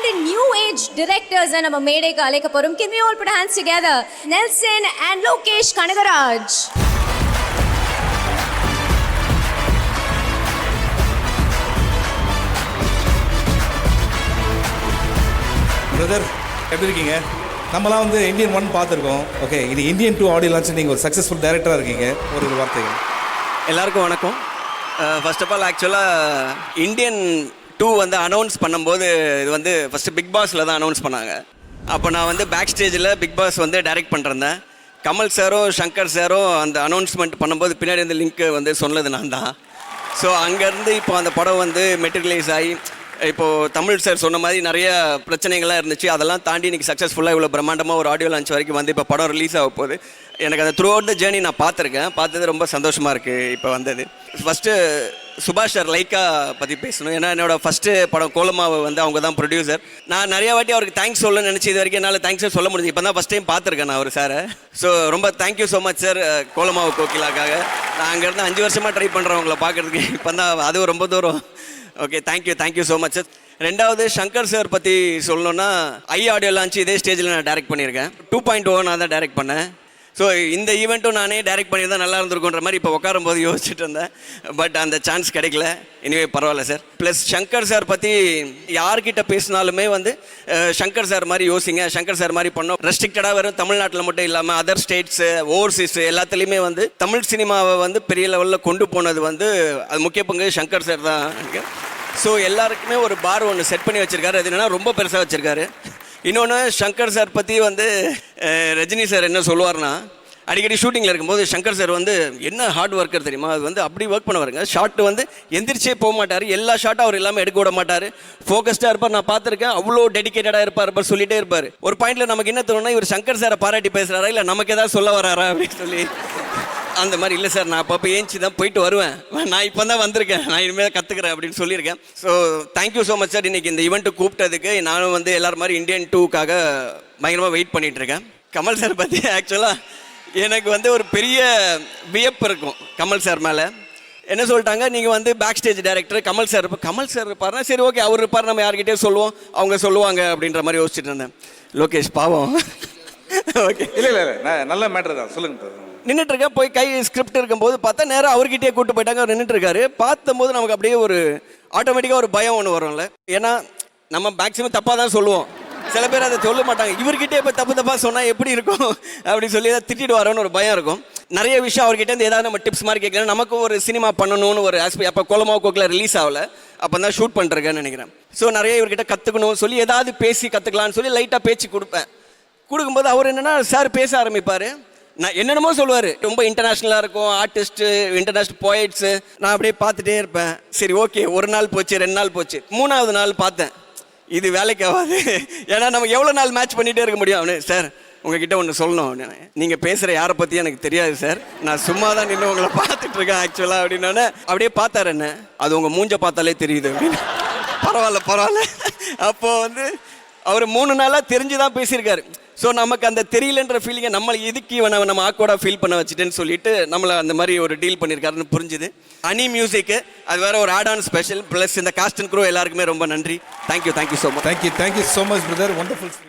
ரெண்டு new age directors நம்ம மேடைக்கு அழைக்க போறோம். Can we all put our hands together? Nelson and Lokesh Kanagaraj. Brother எப்படி இருக்கீங்க? நம்மலாம் வந்து இந்தியன் 1 பார்த்துருக்கோம். ஓகே, இது இந்தியன் 2 ஆடியோ லான்ச். நீங்கள் ஒரு சக்ஸஸ்ஃபுல் டைரக்டராக இருக்கீங்க. ஒரு வார்த்தைகள். எல்லாருக்கும் வணக்கம். ஃபர்ஸ்ட் ஆஃப் ஆல் ஆக்சுவலாக இந்தியன் 2 வந்து அனௌன்ஸ் பண்ணும்போது இது வந்து ஃபஸ்ட்டு பிக் பாஸில் தான் அனௌன்ஸ் பண்ணாங்க. அப்போ நான் வந்து பேக் ஸ்டேஜில் பிக் பாஸ் வந்து டைரக்ட் பண்ணிருந்தேன். கமல் சாரும் சங்கர் சாரும் அந்த அனௌன்ஸ்மெண்ட் பண்ணும்போது பின்னாடி இந்த லிங்க்கு வந்து சொன்னது நான் தான். ஸோ அங்கேருந்து இப்போ அந்த படம் வந்து மெட்டீரியலைஸ் ஆகி இப்போது தமிழ் சார் சொன்ன மாதிரி நிறைய பிரச்சனைகள்லாம் இருந்துச்சு. அதெல்லாம் தாண்டி இன்றைக்கி சக்ஸஸ்ஃபுல்லாக இவ்வளோ பிரம்மாண்டமாக ஒரு ஆடியோ லான்ச் வரைக்கும் வந்து இப்போ படம் ரிலீஸ் ஆக போகுது. எனக்கு அந்த த்ரூ அவுட் த ஜேர்னி நான் பார்த்தது ரொம்ப சந்தோஷமாக இருக்குது. இப்போ வந்தது ஃபஸ்ட்டு சுபாஷ் சார் லைக்கா பற்றி பேசணும். ஏன்னா என்னோடய ஃபஸ்ட்டு படம் கோலமாவை வந்து அவங்க தான் ப்ரொடியூசர். நான் நிறைய வாட்டி அவருக்கு தேங்க்ஸ் சொல்லணும்னு நினச்சி இது வரைக்கும் என்னால் தேங்க்ஸே சொல்ல முடிஞ்சு. இப்போ தான் ஃபஸ்ட் டைம் பார்த்துருக்கேன் நான் அவர் சாரை. ஸோ ரொம்ப thank you so much sir Kolamaavu கோகிலாக்காக. நான் அங்கேருந்து 5 வருஷமாக ட்ரை பண்ணுறேன் உங்களை பார்க்குறதுக்கு. இப்போ தான் அதுவும் ரொம்ப தூரம். Okay, thank you so much sir. ரெண்டாவது சங்கர் சார் பற்றி சொல்லணுன்னா ஆடியோ லான்ச் இதே ஸ்டேஜில் நான் டைரக்ட் பண்ணியிருக்கேன். 2.0 நான் தான் டைரக்ட் பண்ணேன். ஸோ இந்த ஈவெண்ட்டும் நானே டைரக்ட் பண்ணியிருந்தால் நல்லா இருந்திருக்குன்ற மாதிரி இப்போ உட்காரும்போது யோசிச்சுட்டு இருந்தேன். பட் அந்த சான்ஸ் கிடைக்கல. இனிவே பரவாயில்ல சார். ப்ளஸ் சங்கர் சார் பற்றி யார்கிட்ட பேசினாலுமே வந்து சங்கர் சார் மாதிரி யோசிங்க, சங்கர் சார் மாதிரி பண்ணோம். ரெஸ்ட்ரிக்டடாக வெறும் தமிழ்நாட்டில் மட்டும் இல்லாமல் அதர் ஸ்டேட்ஸு ஓவர்சீஸ் எல்லாத்துலேயுமே வந்து தமிழ் சினிமாவை வந்து பெரிய லெவலில் கொண்டு போனது வந்து அது முக்கிய பங்கு சங்கர் சார் தான். ஸோ எல்லாருக்குமே ஒரு பார் ஒன்று செட் பண்ணி வச்சுருக்காரு. அது என்னென்னா ரொம்ப பெருசாக வச்சுருக்காரு. இன்னொன்று சங்கர் சார் பற்றி வந்து ரஜினி சார் என்ன சொல்லுவார்னா, அடிக்கடி ஷூட்டிங்கில் இருக்கும்போது சங்கர் சார் வந்து என்ன ஹார்ட் ஒர்க்கர் தெரியுமா, அது வந்து அப்படி ஒர்க் பண்ணுவாருங்க. ஷார்ட் வந்து எந்திரிச்சே போக மாட்டார். எல்லா ஷார்ட்டும் அவர் எல்லாமே எடுக்க விட மாட்டார். ஃபோக்கஸ்டாக இருப்பார். நான் பார்த்துருக்கேன். அவ்வளோ டெடிக்கேட்டடாக இருப்பார் சொல்லிகிட்டே இருப்பார். ஒரு பாயிண்டில் நமக்கு என்ன தோணுன்னா, இவர் சங்கர் சாரை பாராட்டி பேசுகிறாரா இல்லை நமக்கு ஏதாவது சொல்ல வராரா அப்படின்னு சொல்லி அந்த மாதிரி. இல்லை சார், நான் அப்பப்போ ஏஞ்சி தான் போயிட்டு வருவேன். நான் இப்போ தான் வந்திருக்கேன். நான் இனிமேல் கற்றுக்கிறேன் அப்படின்னு சொல்லியிருக்கேன். So thank you so much sir. இன்றைக்கி இந்த ஈவெண்ட்டு கூப்பிட்டதுக்கு நானும் வந்து எல்லோரும் மாதிரி இந்தியன் 2க்காக பயங்கரமாக வெயிட் பண்ணிகிட்ருக்கேன். கமல் சார் பற்றி ஆக்சுவலாக எனக்கு வந்து ஒரு பெரிய வியப்பு இருக்கும் கமல் சார் மேலே. என்ன சொல்லிட்டாங்க, நீங்கள் வந்து back stage director Kamal sir இருப்பார்னா சரி ஓகே, அவர் இருப்பார், நம்ம யார்கிட்டே சொல்லுவோம், அவங்க சொல்லுவாங்க அப்படின்ற மாதிரி யோசிச்சுட்டு இருந்தேன். லோகேஷ் பாவம். ஓகே, இல்லை நல்ல மேட்டர் தான், சொல்லுங்கள். நின்றுட்டுருக்கேன். போய் கை ஸ்கிரிப்ட் இருக்கும்போது பார்த்தா நேராக அவர்கிட்டயே கூப்பிட்டு போயிட்டாங்க. அவர் நின்றுட்டுருக்காரு. பார்த்தம்போது நமக்கு அப்படியே ஒரு ஆட்டோமேட்டிக்காக ஒரு பயம் ஒன்று வரும்ல. ஏன்னா நம்ம மேக்ஸிமம் தப்பாக தான் சொல்லுவோம். சில பேர் அதை சொல்ல மாட்டாங்க. இவர்கிட்டே இப்போ தப்பாக சொன்னால் எப்படி இருக்கும் அப்படின்னு சொல்லி ஏதாவது திட்டிட்டு வரோன்னு ஒரு பயம் இருக்கும். நிறைய விஷயம் அவர்கிட்ட ஏதாவது நம்ம டிப்ஸ் மாதிரி கேட்கலாம். நமக்கு ஒரு சினிமா பண்ணணும்னு ஒரு ஆஸ்பெக்ட். அப்போ கோலமாவு கோகிலா ரிலீஸ் ஆகலை, அப்போ தான் ஷூட் பண்ணுறேன்னு நினைக்கிறேன். ஸோ நிறைய இவர்கிட்ட கற்றுக்கணும் சொல்லி ஏதாவது பேசி கற்றுக்கலான்னு சொல்லி லைட்டாக பேச்சு கொடுப்பேன். கொடுக்கும்போது அவர் என்னென்னா சார் பேச ஆரம்பிப்பார். நான் என்னென்னமோ சொல்லுவார். ரொம்ப இன்டர்நேஷ்னலாக இருக்கும், ஆர்டிஸ்ட்டு, இன்டர்நேஷ்னல் போயிட்ஸு. நான் அப்படியே பார்த்துட்டே இருப்பேன். சரி ஓகே, ஒரு நாள் போச்சு, 2 நாள் போச்சு, 3ஆவது நாள் பார்த்தேன் இது வேலைக்கு ஆகாது. ஏன்னா நம்ம எவ்வளோ நாள் மேட்ச் பண்ணிகிட்டே இருக்க முடியும். அவனு சார் உங்ககிட்ட ஒன்று சொல்லணும் அப்படின்னு. நீங்கள் பேசுகிற யாரை பற்றி எனக்கு தெரியாது சார், நான் சும்மா தான் நின்று உங்களை பார்த்துட்ருக்கேன் ஆக்சுவலாக அப்படின்னோடனே அப்படியே பார்த்தார் என்ன, அது உங்கள் மூஞ்ச பார்த்தாலே தெரியுது அப்படின்னு. பரவாயில்ல. அப்போது வந்து அவர் 3 நாளாக தெரிஞ்சு தான் பேசியிருக்காரு. ஸோ நமக்கு அந்த தெரியலன்ற ஃபீலிங்கை நம்மளை எதுக்கு இவனை நம்ம ஆக்வர்டாக ஃபீல் பண்ண வச்சுட்டேன்னு சொல்லிட்டு நம்மளை அந்த மாதிரி ஒரு டீல் பண்ணியிருக்காருன்னு புரிஞ்சுது. அனி மியூசிக்கு அது வேறு ஒரு ஆட் ஆன் ஸ்பெஷல். ப்ளஸ் இந்த காஸ்ட் அண்ட் க்ரூ எல்லாருக்குமே ரொம்ப நன்றி. Thank you so much. Thank you so much brother. Wonderful.